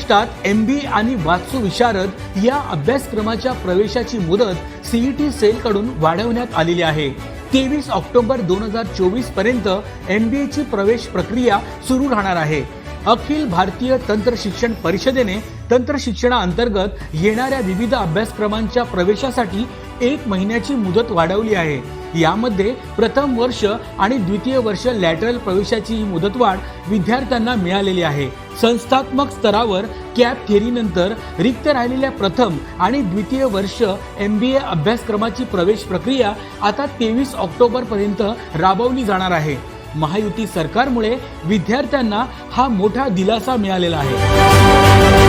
महाराष्ट्रात MBA आणि वास्तू विशारद या अभ्यासक्रमाच्या प्रवेशाची मुदत CET सेलकडून वाढवण्यात आलेली आहे। 23 ऑक्टोबर 2024 पर्यंत MBA ची प्रवेश प्रक्रिया सुरू राहणार आहे। अखिल भारतीय तंत्र शिक्षण परिषदेने तंत्र शिक्षणाअंतर्गत येणाऱ्या विविध अभ्यासक्रमांच्या प्रवेशासाठी 1 महिन्याची मुदत वाढवली आहे। यामध्ये प्रथम वर्ष आणि द्वितीय वर्ष लॅटरल प्रवेशाची मुदतवाढ विद्यार्थ्यांना मिळालेली आहे। संस्थात्मक स्तरावर कॅप थेअरीनंतर रिक्त राहिलेल्या प्रथम आणि द्वितीय वर्ष MBA अभ्यासक्रमाची प्रवेश प्रक्रिया आता 23 ऑक्टोबर पर्यंत राबवली जाणार आहे। महायुती सरकारमुळे विद्यार्थ्यांना हा मोठा दिलासा मिळालेला आहे।